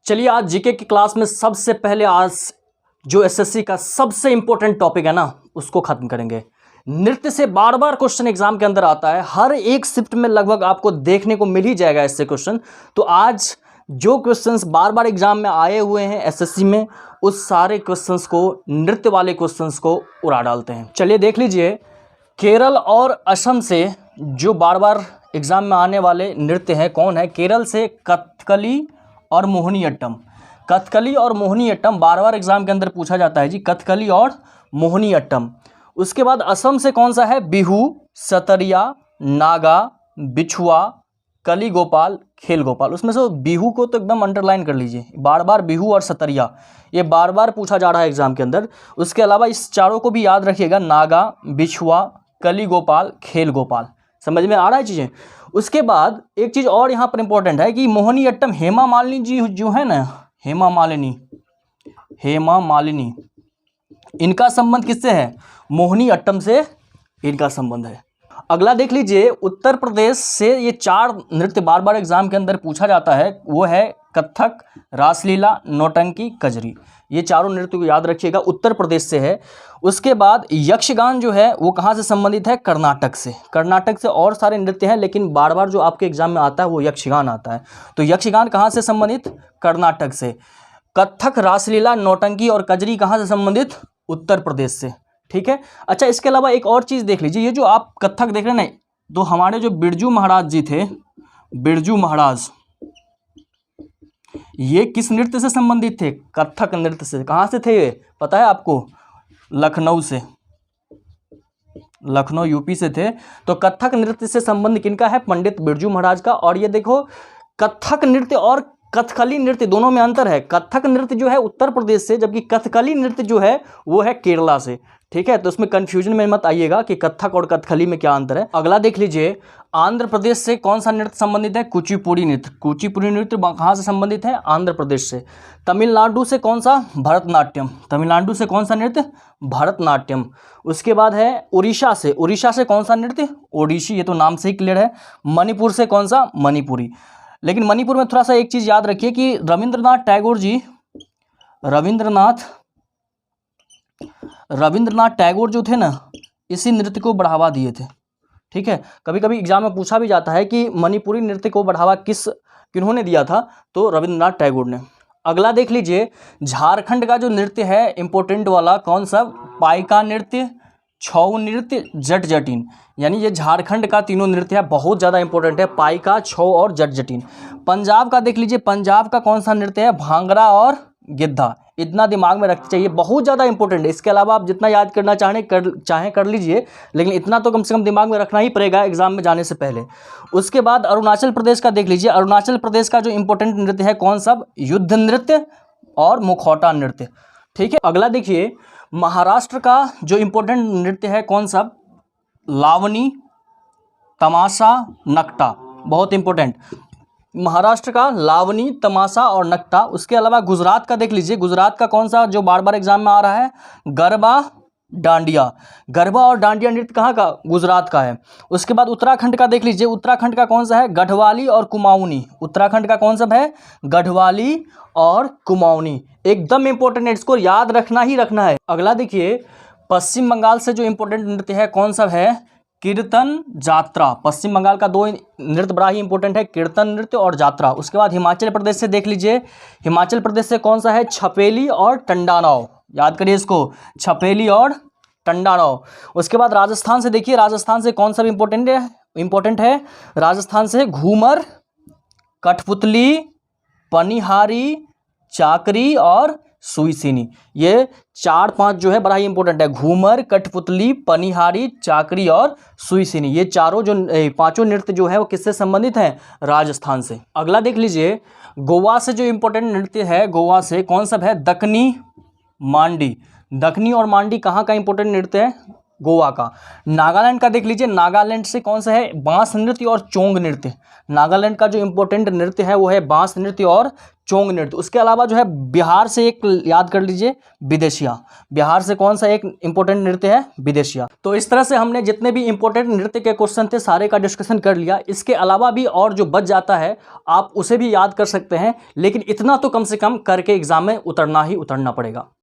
चलिए आज जीके की क्लास में सबसे पहले आज जो एसएससी का सबसे इंपॉर्टेंट टॉपिक है ना उसको खत्म करेंगे। नृत्य से बार बार क्वेश्चन एग्जाम के अंदर आता है, हर एक शिफ्ट में लगभग आपको देखने को मिल ही जाएगा इससे क्वेश्चन। तो आज जो क्वेश्चंस बार बार एग्जाम में आए हुए हैं एसएससी में, उस सारे क्वेश्चंस को, नृत्य वाले क्वेश्चंस को उड़ा डालते हैं। चलिए देख लीजिए, केरल और असम से जो बार बार एग्जाम में आने वाले नृत्य हैं कौन है। केरल से कथकली और मोहिनीअट्टम। कथकली और मोहिनीअट्टम बार बार एग्जाम के अंदर पूछा जाता है जी, कथकली और मोहिनीअट्टम। उसके बाद असम से कौन सा है, बिहू, सतरिया, नागा, बिछुआ, कली गोपाल, खेल गोपाल। उसमें से बिहू को तो एकदम अंडरलाइन कर लीजिए, बार बार बिहू और सतरिया ये बार बार पूछा जा रहा है एग्जाम के अंदर। उसके अलावा इस चारों को भी याद रखिएगा, नागा, बिछुआ, कली गोपाल, खेल गोपाल। समझ में आ रहा है चीज़ें। उसके बाद एक चीज़ और यहाँ पर इंपॉर्टेंट है कि मोहिनीअट्टम, हेमा मालिनी जी जो है ना, हेमा मालिनी इनका संबंध किससे है, मोहिनीअट्टम से इनका संबंध है। अगला देख लीजिए, उत्तर प्रदेश से ये चार नृत्य बार बार एग्जाम के अंदर पूछा जाता है, वो है कथक, रासलीला, नौटंकी, कजरी। ये चारों नृत्य को याद रखिएगा, उत्तर प्रदेश से है। उसके बाद यक्षगान जो है वो कहाँ से संबंधित है, कर्नाटक से। कर्नाटक से और सारे नृत्य हैं, लेकिन बार बार जो आपके एग्जाम में आता है वो यक्षगान आता है। तो यक्षगान कहाँ से संबंधित, कर्नाटक से। कथक, रासलीला, नौटंकी और कजरी कहाँ से संबंधित, उत्तर प्रदेश से। ठीक है। अच्छा, इसके अलावा एक और चीज़ देख लीजिए, ये जो आप कथक देख रहे हैं ना, तो हमारे जो बिरजू महाराज जी थे, बिरजू महाराज, ये किस नृत्य से संबंधित थे, कथक नृत्य से। कहाँ से थे ये पता है आपको, लखनऊ से, लखनऊ यूपी से थे। तो कथक नृत्य से संबंध किनका है, पंडित बिरजू महाराज का। और ये देखो, कथक नृत्य और कथकली नृत्य दोनों में अंतर है। कथक नृत्य जो है उत्तर प्रदेश से, जबकि कथकली नृत्य जो है वो है केरला से। ठीक है, तो उसमें कंफ्यूजन में मत आइएगा कि कथक और कथकली में क्या अंतर है। अगला देख लीजिए, आंध्र प्रदेश से कौन सा नृत्य संबंधित है, कुचिपुड़ी नृत्य। कुचिपुड़ी नृत्य कहाँ से संबंधित है, आंध्र प्रदेश से। तमिलनाडु से कौन सा, भरतनाट्यम। तमिलनाडु से कौन सा नृत्य, भरतनाट्यम। उसके बाद है उड़ीसा से, उड़ीसा से कौन सा नृत्य, ओडिसी, ये तो नाम से ही क्लियर है। मणिपुर से कौन सा, मणिपुरी। लेकिन मणिपुर में थोड़ा सा एक चीज़ याद रखिए कि रविंद्रनाथ टैगोर जो थे ना, इसी नृत्य को बढ़ावा दिए थे। ठीक है, कभी कभी एग्जाम में पूछा भी जाता है कि मणिपुरी नृत्य को बढ़ावा किन्होंने दिया था, तो रविंद्रनाथ टैगोर ने। अगला देख लीजिए, झारखंड का जो नृत्य है इंपॉर्टेंट वाला, कौन सा, पाइका नृत्य, छऊ नृत्य, जट जटिन। यानी ये झारखंड का तीनों नृत्य है, बहुत ज़्यादा इंपॉर्टेंट है, पाइका, छऊ और जट जटिन। पंजाब का देख लीजिए, पंजाब का कौन सा नृत्य है, भांगड़ा और गिद्धा। इतना दिमाग में रखना चाहिए, बहुत ज़्यादा इंपॉर्टेंट है। इसके अलावा आप जितना याद करना चाहें कर लीजिए, लेकिन इतना तो कम से कम दिमाग में रखना ही पड़ेगा एग्जाम में जाने से पहले। उसके बाद अरुणाचल प्रदेश का देख लीजिए, अरुणाचल प्रदेश का जो इंपॉर्टेंट नृत्य है कौन सा, युद्ध नृत्य और मुखौटा नृत्य। ठीक है। अगला देखिए, महाराष्ट्र का जो इंपॉर्टेंट नृत्य है कौन सा, लावनी, तमाशा, नकटा। बहुत इंपॉर्टेंट, महाराष्ट्र का लावनी, तमाशा और नकटा। उसके अलावा गुजरात का देख लीजिए, गुजरात का कौन सा जो बार बार एग्जाम में आ रहा है, गरबा, डांडिया। गरबा और डांडिया नृत्य कहाँ का, गुजरात का है। उसके बाद उत्तराखंड का देख लीजिए, उत्तराखंड का कौन सा है, गढ़वाली और कुमाऊनी। उत्तराखंड का कौन सा है, गढ़वाली और कुमाऊनी। एकदम इंपॉर्टेंट है, इसको याद रखना ही रखना है। अगला देखिए, पश्चिम बंगाल से जो इंपॉर्टेंट नृत्य है कौन सा है, कीर्तन, जात्रा। पश्चिम बंगाल का दो नृत्य बड़ा ही इंपॉर्टेंट है, कीर्तन नृत्य और जात्रा। उसके बाद हिमाचल प्रदेश से देख लीजिए, हिमाचल प्रदेश से कौन सा है, छपेली और टंडानाव। याद करिए इसको, छपेली और टंडानाव। उसके बाद राजस्थान से देखिए, राजस्थान से कौन सा भी इंपॉर्टेंट है, राजस्थान से घूमर, कठपुतली, पनिहारी, चाकरी और सुईसिनी। ये 4-5 जो है बड़ा ही इंपॉर्टेंट है, घूमर, कठपुतली, पनिहारी, चाकरी और सुईसिनी। ये चारों जो 5 नृत्य जो है वो किससे संबंधित हैं, राजस्थान से। अगला देख लीजिए, गोवा से जो इंपॉर्टेंट नृत्य है, गोवा से कौन सा है, दक्कनी, मांडी। दक्कनी और मांडी कहाँ का इंपॉर्टेंट नृत्य है, गोवा का। नागालैंड का देख लीजिए, नागालैंड से कौन सा है, बांस नृत्य और चोंग नृत्य। नागालैंड का जो इंपॉर्टेंट नृत्य है वो है बांस नृत्य और चोंग नृत्य। उसके अलावा जो है बिहार से एक याद कर लीजिए, विदेशिया। बिहार से कौन सा एक इंपॉर्टेंट नृत्य है, विदेशिया। तो इस तरह से हमने जितने भी इंपॉर्टेंट नृत्य के क्वेश्चन थे सारे का डिस्कशन कर लिया। इसके अलावा भी और जो बच जाता है आप उसे भी याद कर सकते हैं, लेकिन इतना तो कम से कम करके एग्जाम में उतरना ही उतरना पड़ेगा।